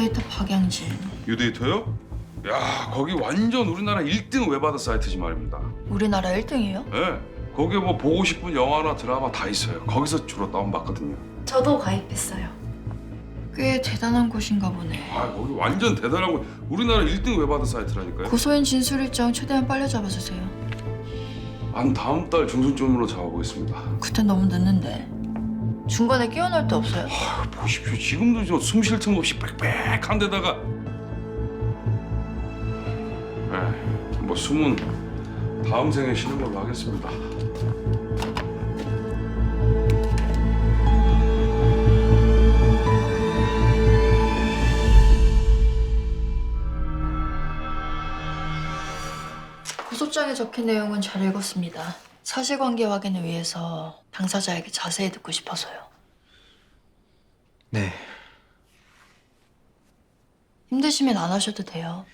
유데이터 박양진. 유데이터요? 야, 거기 완전 우리나라 1등 웹아드 사이트지 말입니다. 우리나라 1등이에요? 네, 거기에 뭐 보고 싶은 영화나 드라마 다 있어요. 거기서 주로 다운받거든요. 저도 가입했어요. 꽤 대단한 곳인가 보네. 아, 거기 완전 대단한 거. 우리나라 1등 웹아드 사이트라니까요. 고소인 진술 일정 최대한 빨리 잡아주세요. 한 다음 달 중순쯤으로 잡아보겠습니다. 그땐 너무 늦는데. 중간에 끼어날 데 없어요? 아, 보십시오. 지금도 저 숨 쉴 틈 없이 빽빽한 데다가 뭐 숨은 다음 생에 쉬는 걸로 하겠습니다. 고소장에 적힌 내용은 잘 읽었습니다. 사실관계 확인을 위해서 당사자에게 자세히 듣고 싶어서요. 네, 힘드시면 안 하셔도 돼요.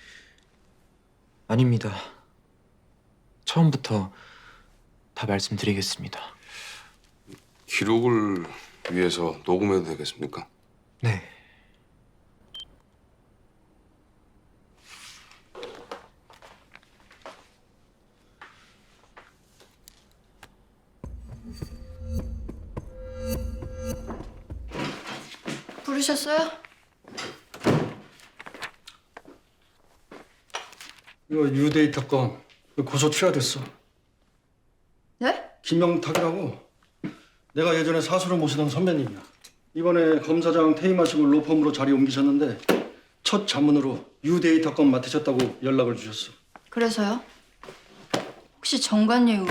아닙니다. 처음부터 다 말씀드리겠습니다. 기록을 위해서 녹음해도 되겠습니까? 네. 부르셨어요? 이거 유데이터 건 고소 취하됐어. 네? 김영탁이라고. 내가 예전에 사수를 모시던 선배님이야. 이번에 검사장 퇴임하시고 로펌으로 자리 옮기셨는데 첫 자문으로 유데이터 건 맡으셨다고 연락을 주셨어. 그래서요? 혹시 정관예우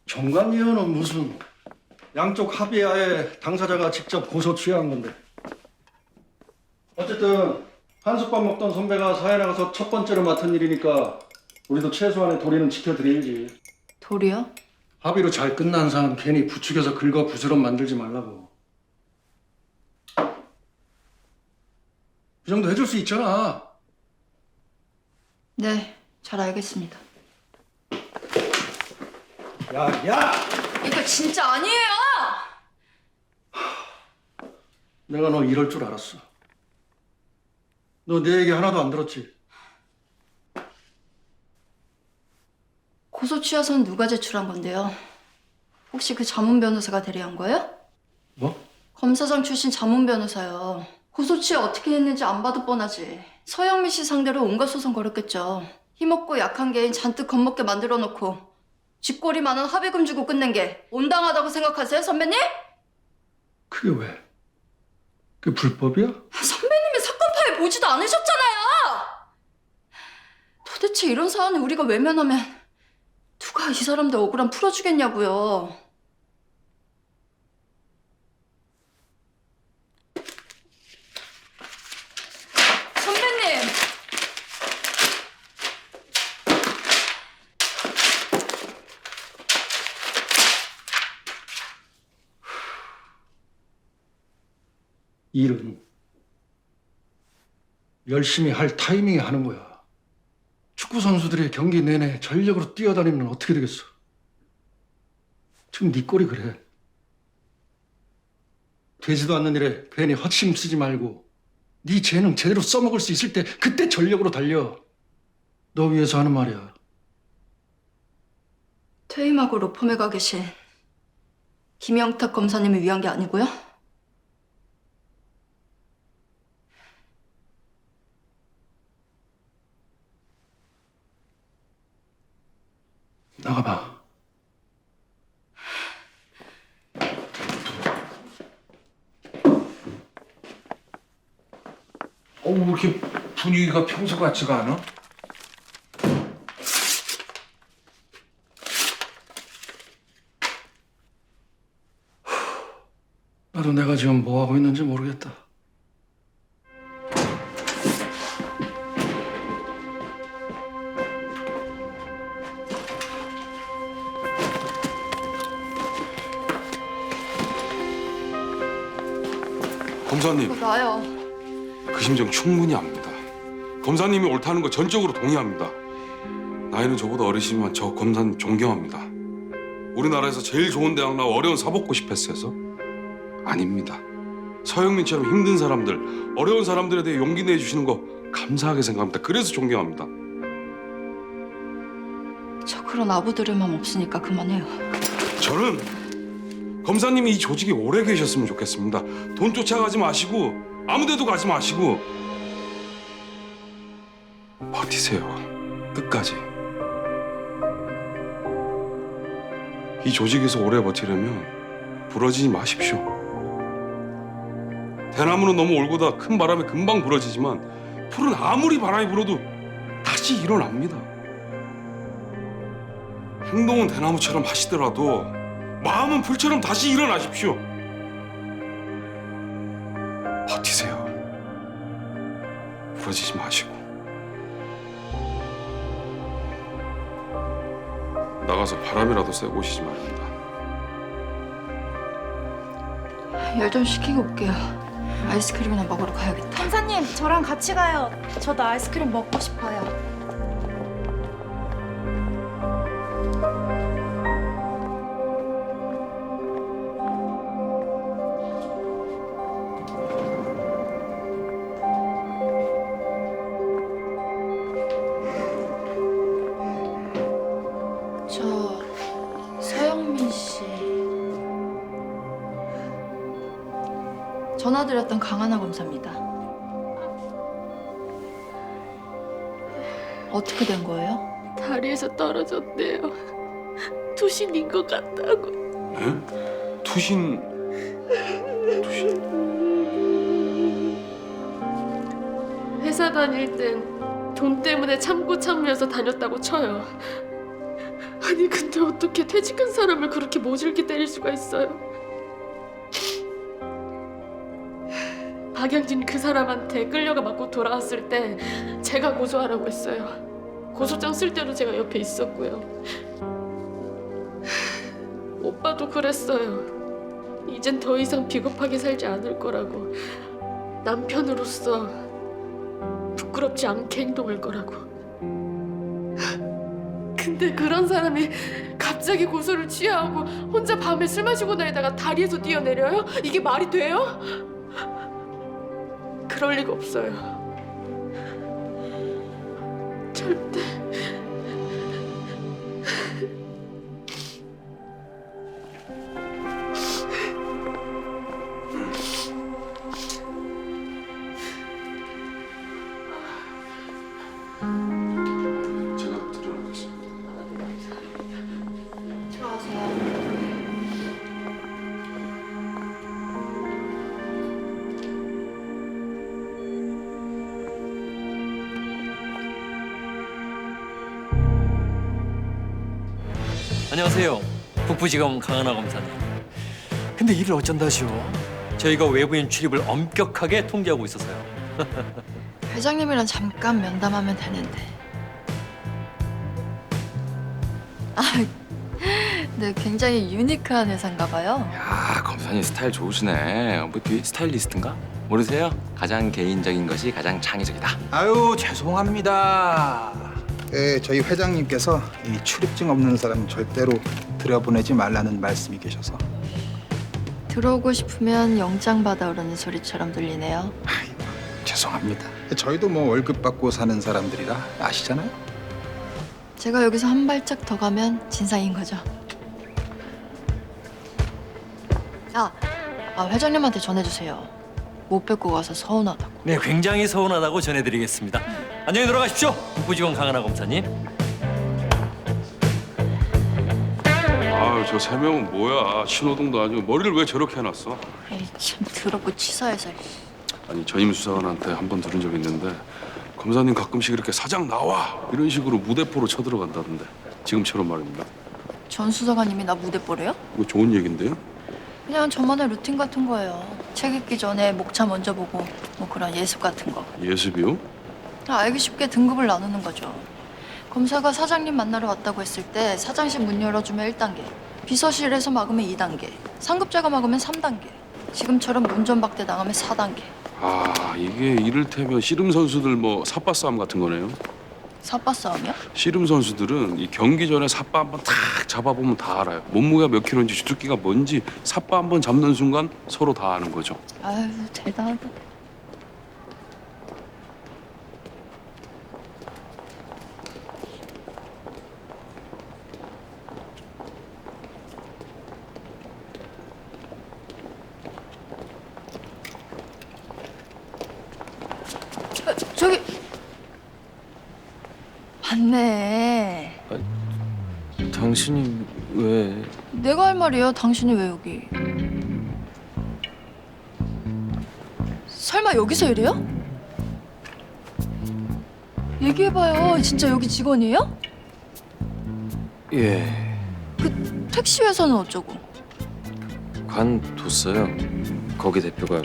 정관예우는 무슨 양쪽 합의하에 당사자가 직접 고소 취하한 건데. 어쨌든 한솥밥 먹던 선배가 사회 나가서 첫 번째로 맡은 일이니까 우리도 최소한의 도리는 지켜드려야지. 도리요? 합의로 잘 끝난 사람 괜히 부추겨서 긁어 부스럼 만들지 말라고. 그 정도 해줄 수 있잖아. 네, 잘 알겠습니다. 야! 이거 진짜 아니에요! 내가 너 이럴 줄 알았어. 너 내 얘기 하나도 안 들었지? 고소 취하서는 누가 제출한 건데요? 혹시 그 자문 변호사가 대리한 거예요? 뭐? 검사장 출신 자문 변호사요. 고소 취하 어떻게 했는지 안 봐도 뻔하지. 서영민 씨 상대로 온갖 소송 걸었겠죠. 힘없고 약한 개인 잔뜩 겁먹게 만들어 놓고 쥐꼬리 많은 합의금 주고 끝낸 게 온당하다고 생각하세요, 선배님? 그게 왜? 그게 불법이야? 선배님이 사건 파일 보지도 않으셨잖아요! 도대체 이런 사안을 우리가 외면하면 누가 이 사람들 억울함 풀어주겠냐고요. 선배님! 일은 열심히 할 타이밍에 하는 거야. 축구 선수들이 경기 내내 전력으로 뛰어다니면 어떻게 되겠어? 지금 네 꼴이 그래. 되지도 않는 일에 괜히 헛심 쓰지 말고 네 재능 제대로 써먹을 수 있을 때 그때 전력으로 달려. 너 위해서 하는 말이야. 퇴임하고 로펌에 가 계신 김영탁 검사님을 위한 게 아니고요? 나가봐. 왜 이렇게 분위기가 평소 같지가 않아? 나도 내가 지금 뭐 하고 있는지 모르겠다. 검사님, 나요. 그 심정 충분히 압니다. 검사님이 옳다는 거 전적으로 동의합니다. 나이는 저보다 어리시지만 저 검사님 존경합니다. 우리나라에서 제일 좋은 대학 나와 어려운 사법 고시 패스해서? 아닙니다. 서영민처럼 힘든 사람들, 어려운 사람들에 대해 용기 내주시는 거 감사하게 생각합니다. 그래서 존경합니다. 저 그런 아부들의 마음 없으니까 그만해요. 저는 검사님이 이 조직에 오래 계셨으면 좋겠습니다. 돈 쫓아가지 마시고 아무데도 가지 마시고 버티세요. 끝까지. 이 조직에서 오래 버티려면 부러지지 마십시오. 대나무는 너무 올고다 큰 바람에 금방 부러지지만 풀은 아무리 바람이 불어도 다시 일어납니다. 행동은 대나무처럼 하시더라도 마음은 풀처럼 다시 일어나십시오. 버티세요. 부러지지 마시고. 나가서 바람이라도 쐬고 오시지 말입니다. 열 좀 식히고 올게요. 아이스크림이나 먹으러 가야겠다. 검사님, 저랑 같이 가요. 저도 아이스크림 먹고 싶어요. 저 서영민 씨 전화드렸던 강하나 검사입니다. 어떻게 된 거예요? 다리에서 떨어졌대요. 투신인 것 같다고. 에? 투신... 회사 다닐 땐 돈 때문에 참고 참으면서 다녔다고 쳐요. 아니 근데 어떻게 퇴직한 사람을 그렇게 모질게 때릴 수가 있어요? 박영진 그 사람한테 끌려가 맞고 돌아왔을 때 제가 고소하라고 했어요. 고소장 쓸 때도 제가 옆에 있었고요. 오빠도 그랬어요. 이젠 더 이상 비겁하게 살지 않을 거라고. 남편으로서 부끄럽지 않게 행동할 거라고. 근데 그런 사람이 갑자기 고소를 취하고 혼자 밤에 술 마시고 다니다가 다리에서 뛰어내려요? 이게 말이 돼요? 그럴 리가 없어요. 절대. 제가 드려놓겠습니다. 들어가세요. 안녕하세요. 북부지검 강하나 검사님. 근데 일을 어쩐다시오? 저희가 외부인 출입을 엄격하게 통제하고 있어서요. 회장님이랑 잠깐 면담하면 되는데. 아, 네, 굉장히 유니크한 회사인가 봐요. 야, 검사님 스타일 좋으시네. 뭐 뒤 스타일리스트인가? 모르세요? 가장 개인적인 것이 가장 창의적이다. 아유 죄송합니다. 저희 회장님께서 이 출입증 없는 사람 절대로 들여보내지 말라는 말씀이 계셔서. 들어오고 싶으면 영장 받아오라는 소리처럼 들리네요. 아이고, 죄송합니다. 저희도 뭐 월급 받고 사는 사람들이라 아시잖아요. 제가 여기서 한 발짝 더 가면 진상인 거죠. 회장님한테 전해주세요. 못 뵙고 가서 서운하다고. 네, 굉장히 서운하다고 전해드리겠습니다. 안녕히 들어가십시오. 북부지검 강하나 검사님. 아유, 저 세 명은 뭐야? 신호등도 아니고 머리를 왜 저렇게 해놨어? 에이, 참 더럽고 치사해서. 아니, 전임 수사관한테 한 번 들은 적이 있는데 검사님 가끔씩 이렇게 사장 나와 이런 식으로 무대포로 쳐들어간다던데 지금처럼 말입니다. 전 수사관님이 나 무대뽀래요? 이거 좋은 얘긴데요? 그냥 저만의 루틴 같은 거예요. 책 읽기 전에 목차 먼저 보고 뭐 그런 예습 같은 거. 예습이요? 알기 쉽게 등급을 나누는 거죠. 검사가 사장님 만나러 왔다고 했을 때 사장실 문 열어주면 1단계, 비서실에서 막으면 2단계, 상급자가 막으면 3단계, 지금처럼 문전박대 당하면 4단계. 아, 이게 이를테면 씨름 선수들 뭐 삿바싸움 같은 거네요. 삿바 싸움이요? 씨름 선수들은 이 경기 전에 삿바 한번 탁 잡아보면 다 알아요. 몸무게가 몇 킬로인지 주특기가 뭔지 삿바 한번 잡는 순간 서로 다 아는 거죠. 아유, 대단하다. 저기 맞네. 당신이 왜? 내가 할 말이에요. 당신이 왜 여기? 설마 여기서 일해요? 얘기해봐요. 진짜 여기 직원이에요? 예, 그 택시 회사는 어쩌고? 관뒀어요. 거기 대표가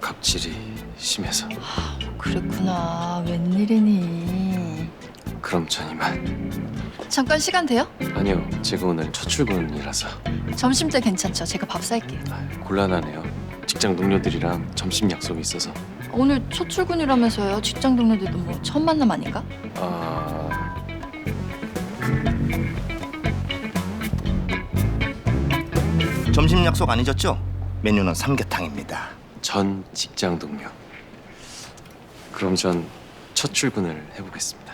갑질이 심해서. 그랬구나. 웬일이니? 그럼 전 이만. 잠깐 시간 돼요? 아니요, 제가 오늘 첫 출근이라서 점심 때 괜찮죠? 제가 밥 살게요. 곤란하네요. 직장 동료들이랑 점심 약속이 있어서. 오늘 첫 출근이라면서요. 직장 동료들도 뭐 처음 만남 아닌가? 점심 약속 안 잊었죠? 메뉴는 삼계탕입니다. 전 직장 동료. 그럼 전 첫 출근을 해보겠습니다.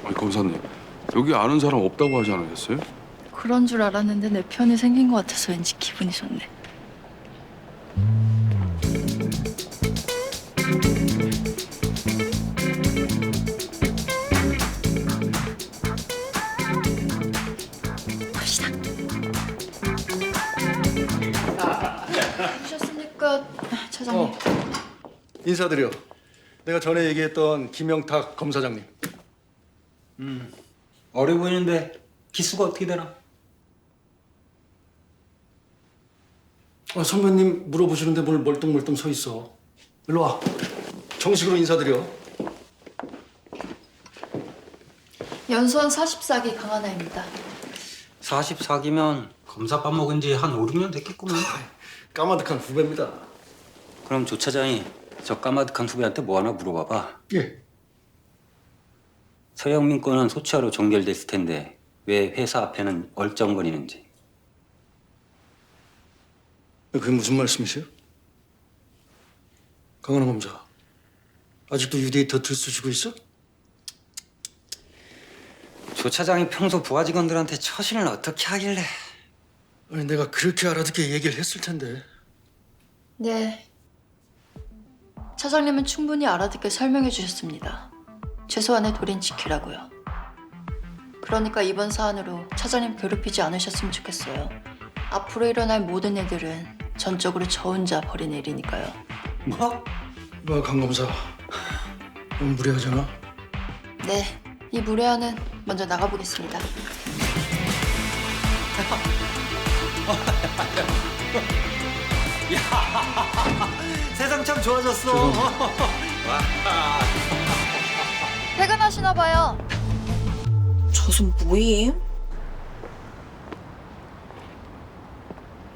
아니 검사님, 여기 아는 사람 없다고 하지 않으셨어요? 그런 줄 알았는데 내 편이 생긴 것 같아서 왠지 기분이 좋네. 갑시다. 오셨습니까, 차장님? 인사드려. 내가 전에 얘기했던 김영탁 검사장님. 어려 보이는데 기수가 어떻게 되나? 선배님 물어보시는데 뭘 멀뚱멀뚱 서 있어. 일로 와. 정식으로 인사드려. 연수원 44기 강하나입니다. 44기면 검사 밥 먹은 지 한 5, 6년 됐겠구만. 까마득한 후배입니다. 그럼 조 차장이 저 까마득한 후배한테 뭐 하나 물어봐봐. 예. 서영민 건은 소치하로 종결됐을 텐데 왜 회사 앞에는 얼쩡거리는지. 그게 무슨 말씀이세요? 강하나 검사. 아직도 유데이터 들쑤시고 있어? 조 차장이 평소 부하 직원들한테 처신을 어떻게 하길래. 아니 내가 그렇게 알아듣게 얘기를 했을 텐데. 네. 차장님은 충분히 알아듣게 설명해 주셨습니다. 최소한의 도리는 지키라고요. 그러니까 이번 사안으로 차장님 괴롭히지 않으셨으면 좋겠어요. 앞으로 일어날 모든 일들은 전적으로 저 혼자 벌이는 일이니까요. 뭐? 강 검사. 너무 무례하잖아. 네, 이 무례한은 먼저 나가보겠습니다. 세상 참 좋아졌어. 퇴근하시나 봐요. 저순 뭐임?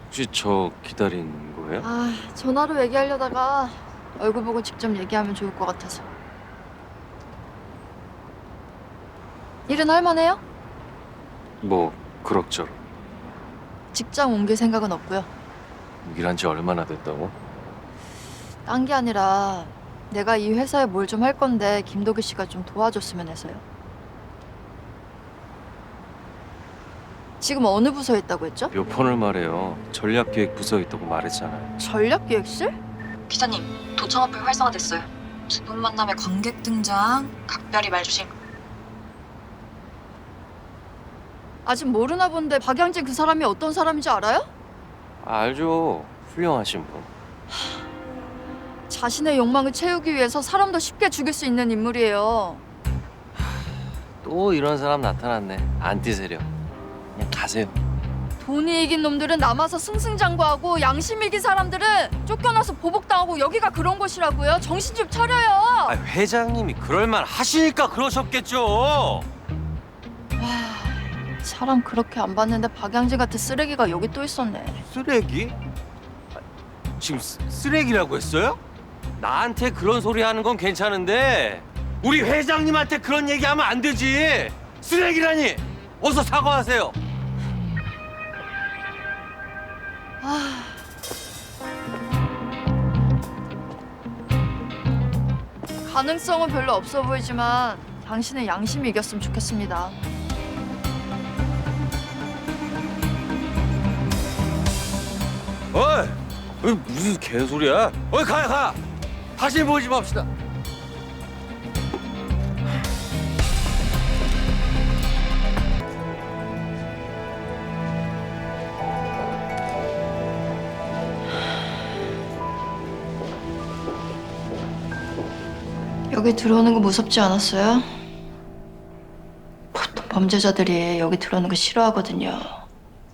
혹시 저 기다린 거예요? 아, 전화로 얘기하려다가 얼굴 보고 직접 얘기하면 좋을 것 같아서. 일은 할만해요? 뭐 그럭저럭. 직장 옮길 생각은 없고요. 일한 지 얼마나 됐다고? 딴 게 아니라 내가 이 회사에 뭘 좀 할 건데 김도기 씨가 좀 도와줬으면 해서요. 지금 어느 부서에 있다고 했죠? 몇 번을 말해요. 전략기획 부서에 있다고 말했잖아요. 전략기획실? 기사님, 도청 어플 활성화됐어요. 두 분 만남에 관객 등장. 각별히 말조심. 아직 모르나 본데 박양진 그 사람이 어떤 사람인지 알아요? 알죠. 훌륭하신 분. 자신의 욕망을 채우기 위해서 사람도 쉽게 죽일 수 있는 인물이에요. 또 이런 사람 나타났네. 안티 세력. 그냥 가세요. 돈이 이긴 놈들은 남아서 승승장구하고 양심 이긴 사람들은 쫓겨나서 보복당하고 여기가 그런 곳이라고요. 정신 좀 차려요. 아, 회장님이 그럴 말 하시니까 그러셨겠죠. 사람 그렇게 안 봤는데 박양진 같은 쓰레기가 여기 또 있었네. 쓰레기? 지금 쓰레기라고 했어요? 나한테 그런 소리 하는 건 괜찮은데 우리 회장님한테 그런 얘기하면 안 되지. 쓰레기라니. 어서 사과하세요. 가능성은 별로 없어 보이지만 당신의 양심이 이겼으면 좋겠습니다. 어이, 무슨 개소리야? 어이, 가. 다시 보지 맙시다. 여기 들어오는 거 무섭지 않았어요? 보통 범죄자들이 여기 들어오는 거 싫어하거든요.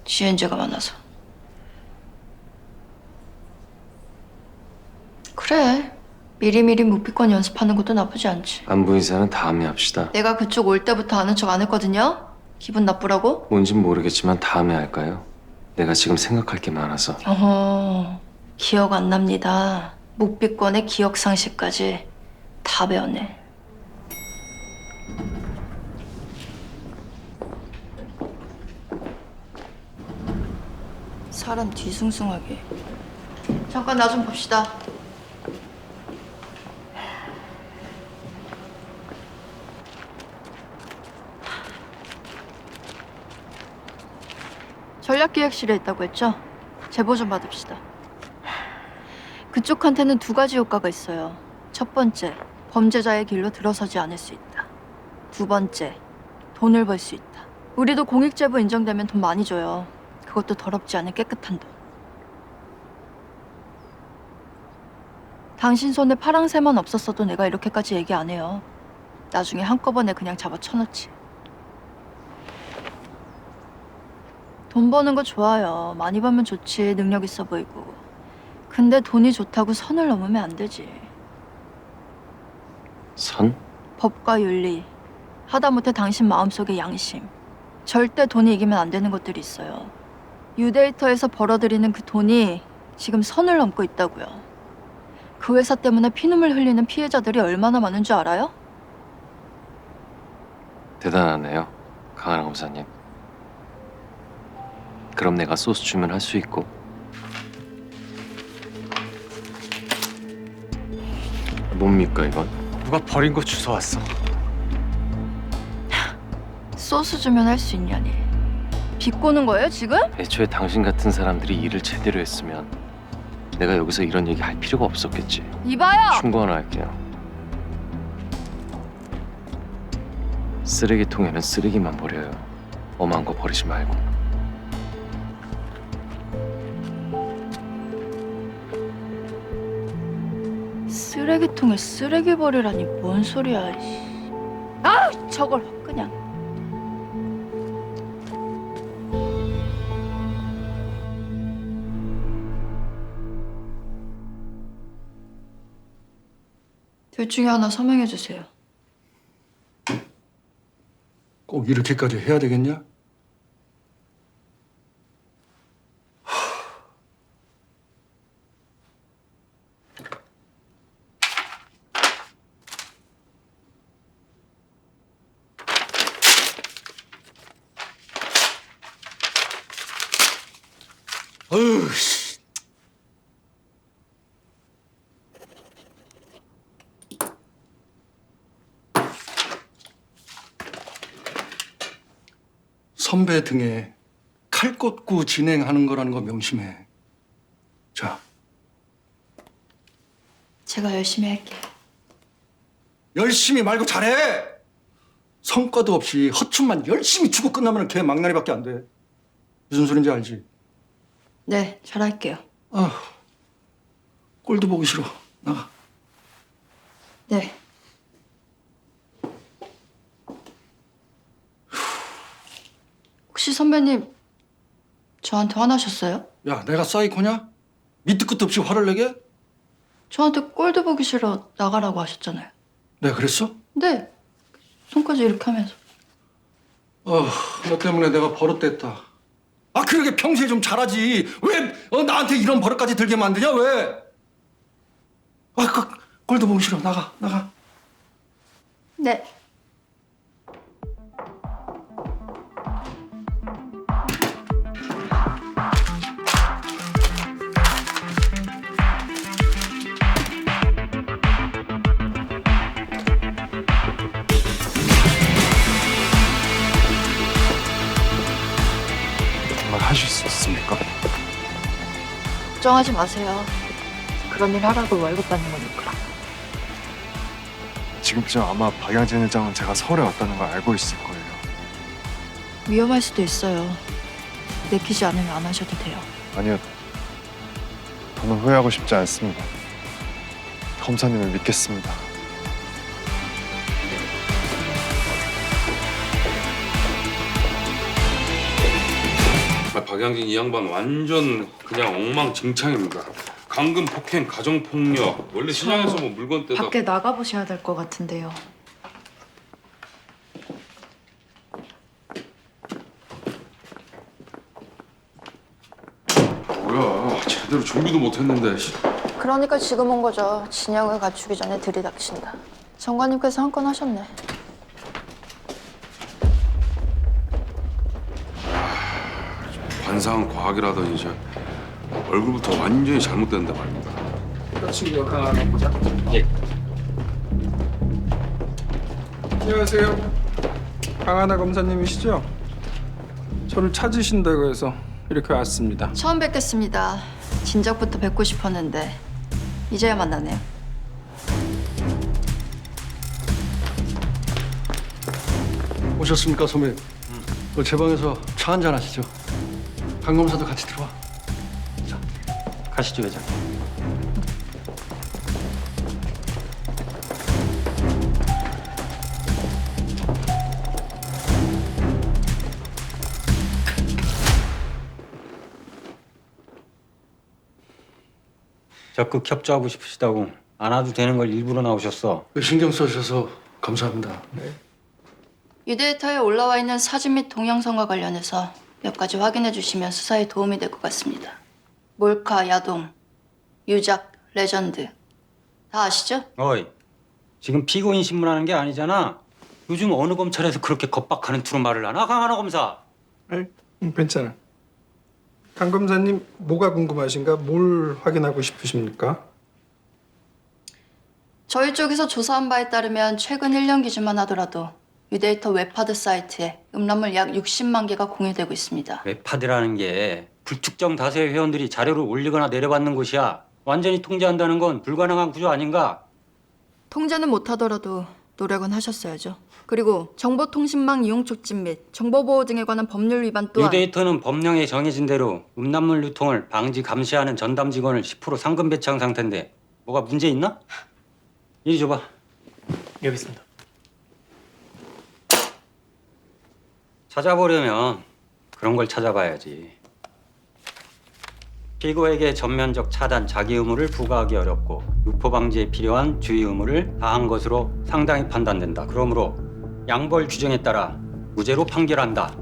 지연죄가 많아서. 그래. 미리미리 묵비권 연습하는 것도 나쁘지 않지. 안부 인사는 다음에 합시다. 내가 그쪽 올 때부터 아는 척 안 했거든요. 기분 나쁘라고? 뭔진 모르겠지만 다음에 할까요? 내가 지금 생각할 게 많아서. 어허, 기억 안 납니다. 묵비권의 기억 상실까지 다 배웠네. 사람 뒤숭숭하게. 잠깐 나 좀 봅시다. 전략기획실에 있다고 했죠? 제보 좀 받읍시다. 그쪽한테는 두 가지 효과가 있어요. 첫 번째, 범죄자의 길로 들어서지 않을 수 있다. 두 번째, 돈을 벌 수 있다. 우리도 공익제보 인정되면 돈 많이 줘요. 그것도 더럽지 않은 깨끗한 돈. 당신 손에 파랑새만 없었어도 내가 이렇게까지 얘기 안 해요. 나중에 한꺼번에 그냥 잡아 쳐놓지. 돈 버는 거 좋아요. 많이 벌면 좋지. 능력 있어 보이고. 근데 돈이 좋다고 선을 넘으면 안 되지. 선? 법과 윤리, 하다못해 당신 마음속의 양심. 절대 돈이 이기면 안 되는 것들이 있어요. 유데이터에서 벌어들이는 그 돈이 지금 선을 넘고 있다고요. 그 회사 때문에 피눈물 흘리는 피해자들이 얼마나 많은 줄 알아요? 대단하네요, 강하나 검사님. 그럼 내가 소스 주면 할 수 있고. 뭡니까 이건? 누가 버린 거 주워왔어. 소스 주면 할 수 있냐니. 비꼬는 거예요 지금? 애초에 당신 같은 사람들이 일을 제대로 했으면 내가 여기서 이런 얘기 할 필요가 없었겠지. 이봐요! 충고 하나 할게요. 쓰레기통에는 쓰레기만 버려요. 엄한 거 버리지 말고. 쓰레기통에 쓰레기 버리라니 뭔 소리야. 아, 저걸 확 그냥. 둘 중에 하나 서명해 주세요. 꼭 이렇게까지 해야 되겠냐? 어휴, 씨. 선배 등에 칼 꽂고 진행하는 거라는 거 명심해. 자, 제가 열심히 할게요. 열심히 말고 잘해. 성과도 없이 허춤만 열심히 추고 끝나면 걔 망나니밖에 안 돼. 무슨 소린지 알지? 네, 잘할게요. 아, 꼴도 보기 싫어. 나가. 네. 혹시 선배님 저한테 화나셨어요? 야, 내가 사이코냐? 밑도 끝도 없이 화를 내게? 저한테 꼴도 보기 싫어 나가라고 하셨잖아요. 내가 그랬어? 네. 손까지 이렇게 하면서. 너 때문에 내가 버릇됐다. 아, 그러게 평소에 좀 잘하지. 왜 나한테 이런 버릇까지 들게 만드냐, 왜? 꼴도 보기 싫어. 나가. 네. 정말 하실 수 있습니까? 걱정하지 마세요. 그런 일 하라고 월급 받는 거니까. 지금쯤 아마 박양진 회장은 제가 서울에 왔다는 걸 알고 있을 거예요. 위험할 수도 있어요. 내키지 않으면 안 하셔도 돼요. 아니요. 저는 후회하고 싶지 않습니다. 검사님을 믿겠습니다. 박양진 이 양반 완전 그냥 엉망진창입니다. 강금 폭행, 가정 폭력. 원래 시장에서 뭐 물건 떼다. 밖에 나가 보셔야 될 것 같은데요. 뭐야? 제대로 준비도 못했는데. 그러니까 지금 온 거죠. 진영을 갖추기 전에 들이닥친다. 정관님께서 한 건 하셨네. 관상은 과학이라더니 이제 얼굴부터 완전히 잘못됐는데 말입니다. 친구가 강하나 보자. 예. 안녕하세요. 강하나 검사님이시죠? 저를 찾으신다고 해서 이렇게 왔습니다. 처음 뵙겠습니다. 진작부터 뵙고 싶었는데 이제야 만나네요. 오셨습니까, 선배님? 제 방에서 차 한잔 하시죠. 강 검사도 같이 들어와. 가시죠, 회장. 적극 협조하고 싶으시다고 안 와도 되는 걸 일부러 나오셨어. 신경 써주셔서 감사합니다. 유데이터에 올라와 있는 사진 및 동영상과 관련해서 몇 가지 확인해 주시면 수사에 도움이 될 것 같습니다. 몰카, 야동, 유작, 레전드 다 아시죠? 어이, 지금 피고인 신문하는 게 아니잖아. 요즘 어느 검찰에서 그렇게 겁박하는 투로 말을 하나? 강하나 검사. 괜찮아. 강 검사님 뭐가 궁금하신가? 뭘 확인하고 싶으십니까? 저희 쪽에서 조사한 바에 따르면 최근 1년 기준만 하더라도 유데이터 웹하드 사이트에 음란물 약 60만 개가 공유되고 있습니다. 웹하드라는 게 불특정 다수의 회원들이 자료를 올리거나 내려받는 곳이야. 완전히 통제한다는 건 불가능한 구조 아닌가? 통제는 못하더라도 노력은 하셨어야죠. 그리고 정보통신망 이용 촉진 및 정보보호 등에 관한 법률 위반 또한 유데이터는 법령에 정해진 대로 음란물 유통을 방지 감시하는 전담 직원을 10% 상금 배치한 상태인데 뭐가 문제 있나? 이리 줘봐. 여기 있습니다. 찾아보려면 그런 걸 찾아봐야지. 피고에게 전면적 차단 자기 의무를 부과하기 어렵고 유포 방지에 필요한 주의 의무를 다한 것으로 상당히 판단된다. 그러므로 양벌 규정에 따라 무죄로 판결한다.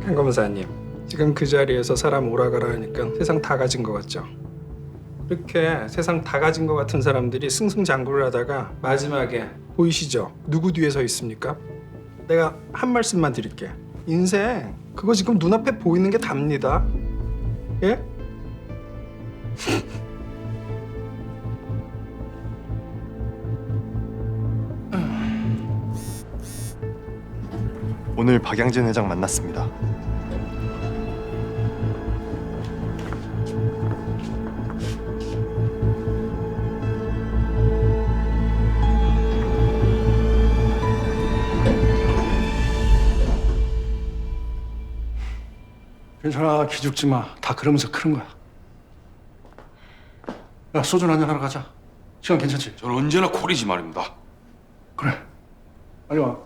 강 검사님, 지금 그 자리에서 사람 오라가라 하니까 세상 다 가진 것 같죠? 그렇게 세상 다 가진 것 같은 사람들이 승승장구를 하다가 마지막에 보이시죠? 누구 뒤에 서 있습니까? 내가 한 말씀만 드릴게. 인생 그거 지금 눈앞에 보이는 게 답니다. 예? 오늘 박양진 회장 만났습니다. 괜찮아, 기죽지 마. 다 그러면서 크는 거야. 야, 소주 한잔 하러 가자. 시간 괜찮지? 저는 언제나 콜이지 말입니다. 그래. 빨리 와.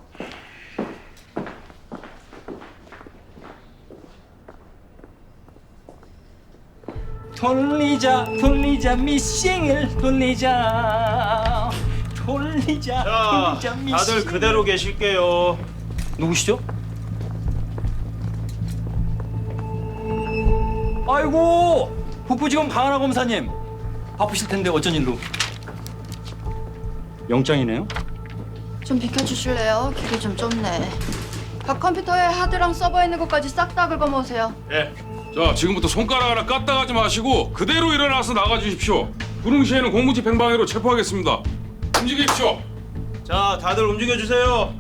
돌리자 미싱을 돌리자 미싱. 다들 그대로 계실게요. 누구시죠? 아이고, 북부지검 강하나 검사님. 바쁘실 텐데 어쩐 일로? 영장이네요. 좀 비켜주실래요? 길이 좀 좁네. 각 컴퓨터에 하드랑 서버 있는 것까지 싹 다 긁어모으세요. 자, 지금부터 손가락 하나 까딱하지 마시고 그대로 일어나서 나가주십시오. 구릉시에는 공무집행방해로 체포하겠습니다. 움직이십시오. 자, 다들 움직여주세요.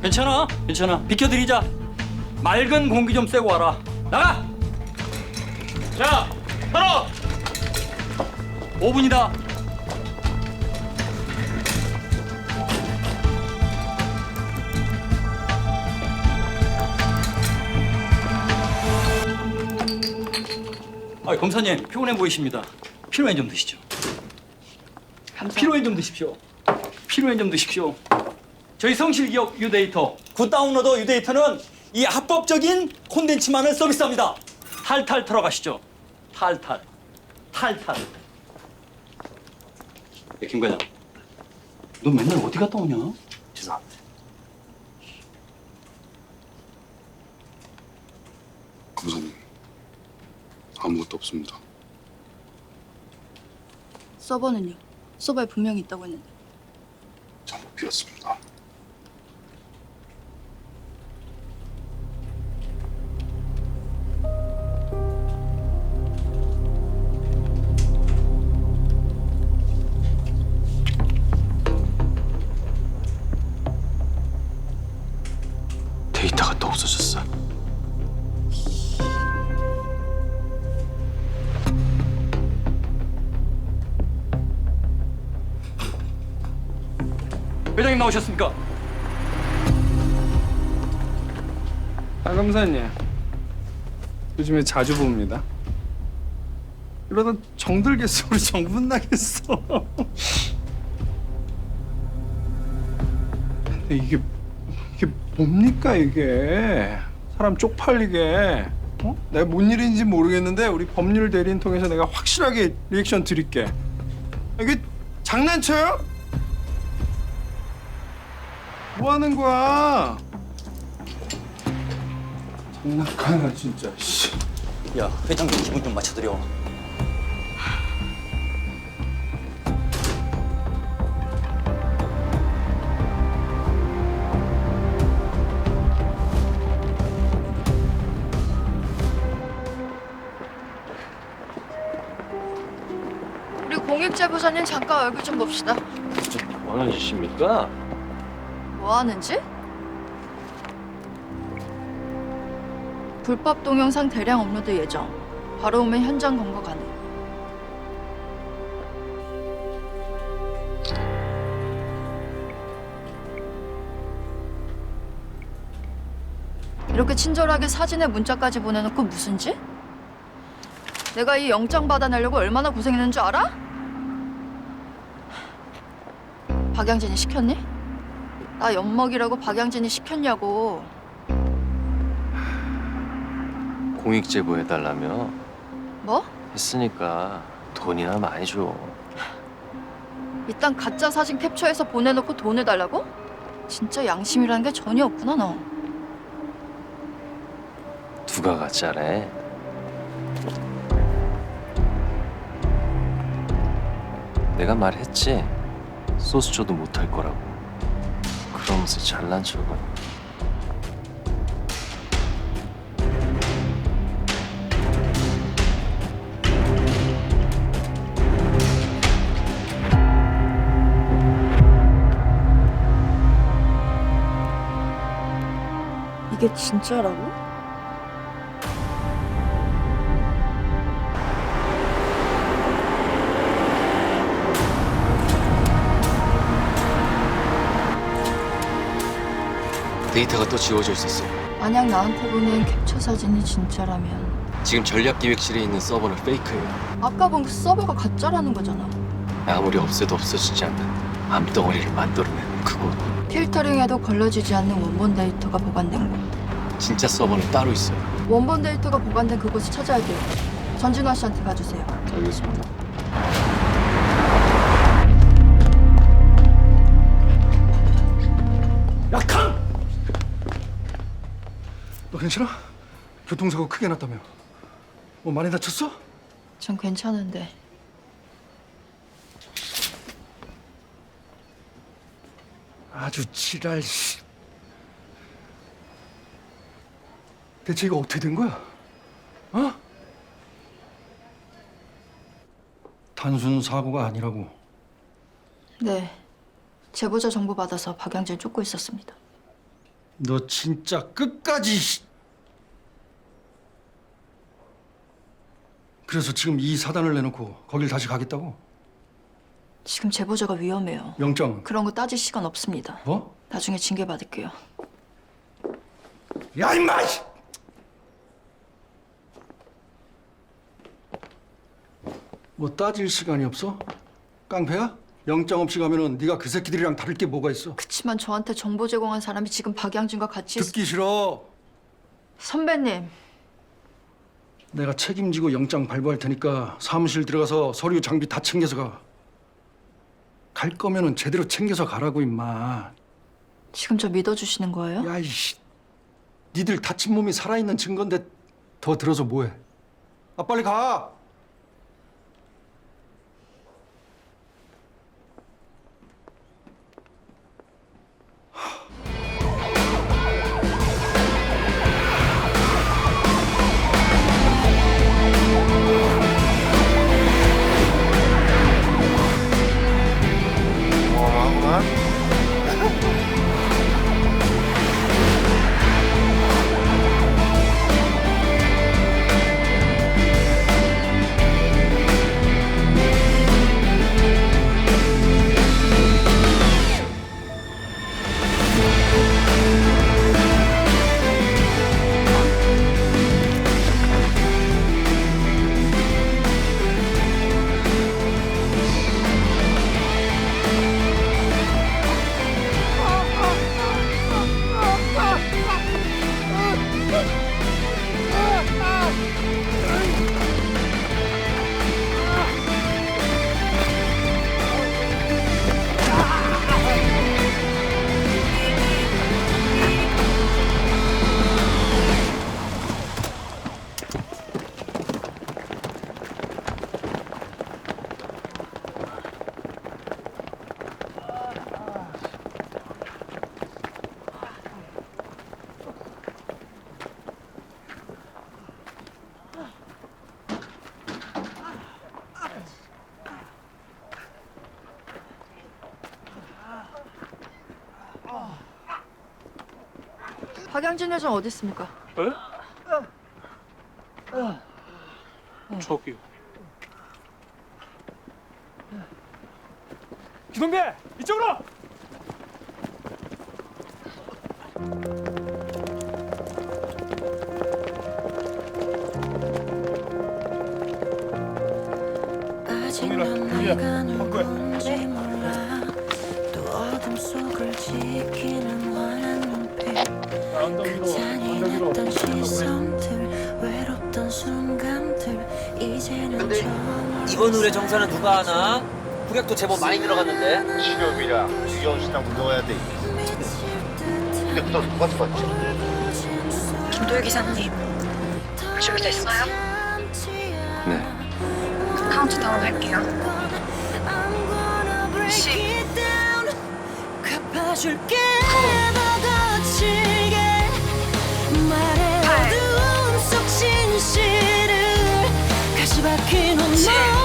괜찮아, 괜찮아. 비켜드리자. 맑은 공기 좀 쐬고 와라. 나가! 자, 바로 5분이다. 아, 검사님 피곤해 보이십니다. 피로엔 좀 드시죠. 피로엔 좀 드십시오. 피로엔 좀 드십시오. 저희 성실기업 유데이터 굿다운로더 유데이터는 이 합법적인 콘텐츠만을 서비스합니다. 탈탈 털어가시죠. 탈탈. 탈탈. 야, 김 과장. 너 맨날 어디 갔다 오냐? 죄송합니다. 검사님, 아무것도 없습니다. 서버는요? 서버에 분명히 있다고 했는데. 잘못 비웠습니다. 데이터가 또 없어졌어. 회장님 나오셨습니까? 박 검사님, 요즘에 자주 봅니다. 이러다 정들겠어. 우리 정분 나겠어. 근데 이게 뭡니까 이게? 사람 쪽팔리게. 어? 내가 뭔 일인지 모르겠는데 우리 법률 대리인 통해서 내가 확실하게 리액션 드릴게. 이게 장난쳐요? 뭐 하는 거야? 장난감이야 진짜. 씨. 야, 회장님 기분 좀 맞춰드려. 우리 공익제보사님 잠깐 얼굴 좀 봅시다. 뭐 하는 짓입니까? 뭐 하는지? 불법 동영상 대량 업로드 예정. 바로 오면 현장 검거 가능. 이렇게 친절하게 사진에 문자까지 보내놓고 무슨 짓? 내가 이 영장 받아내려고 얼마나 고생했는 줄 알아? 박양진이 시켰니? 나 엿먹이라고 박양진이 시켰냐고. 공익제보해달라며 뭐? 했으니까 돈이나 많이 줘. 이딴 가짜 사진 캡처해서 보내놓고 돈을 달라고? 진짜 양심이라는 게 전혀 없구나 너. 누가 가짜래? 내가 말했지. 소스 줘도 못할 거라고. 그러면서 잘난 척은. 이게 진짜라고? 데이터가 또 지워져 있었어. 만약 나한테 보낸 캡처 사진이 진짜라면 지금 전략기획실에 있는 서버는 페이크예요. 아까 본 그 서버가 가짜라는 거잖아. 아무리 없애도 없어지지 않는 암덩어리를 만들어낸 그곳. 필터링해도 걸러지지 않는 원본 데이터가 보관된 곳. 진짜 서버는 따로 있어요. 원본 데이터가 보관된 그곳을 찾아야 돼요. 전진화 씨한테 가주세요. 알겠습니다. 약한! 괜찮아? 교통사고 크게 났다며. 뭐 많이 다쳤어? 전 괜찮은데. 아주 지랄 씨. 대체 이거 어떻게 된 거야? 어? 단순 사고가 아니라고. 네. 제보자 정보 받아서 박양진 쫓고 있었습니다. 너 진짜 끝까지. 그래서 지금 이 사단을 내놓고 거길 다시 가겠다고? 지금 제보자가 위험해요. 영장. 그런 거 따질 시간 없습니다. 뭐? 나중에 징계 받을게요. 야 임마! 뭐 따질 시간이 없어? 깡패야? 영장 없이 가면은 네가 그 새끼들이랑 다를 게 뭐가 있어? 그치만 저한테 정보 제공한 사람이 지금 박양진과 같이 듣기 싫어. 선배님. 내가 책임지고 영장 발부할 테니까 사무실 들어가서 서류 장비 다 챙겨서 가. 갈 거면은 제대로 챙겨서 가라고 임마. 지금 저 믿어주시는 거예요? 야 이씨. 니들 다친 몸이 살아있는 증거인데 더 들어서 뭐해? 아 빨리 가. 박양진 회장 어디 있습니까? 저기요. 기동대 이쪽으로. 동민아, 동민아, 바꿔요. 근데 이번 노래 정사는 누가 하나? 후객도 제법 많이 들어갔는데. 실업이라 유연수당 넣어야 돼. 근데 또 누가 들어갔지? 김도희 기사님, 준비됐어요? 네. 카운트다운 할게요. 10. 갚아줄게 더 거칠게 말해 어두움 속 진실을 가시 박힌 온몸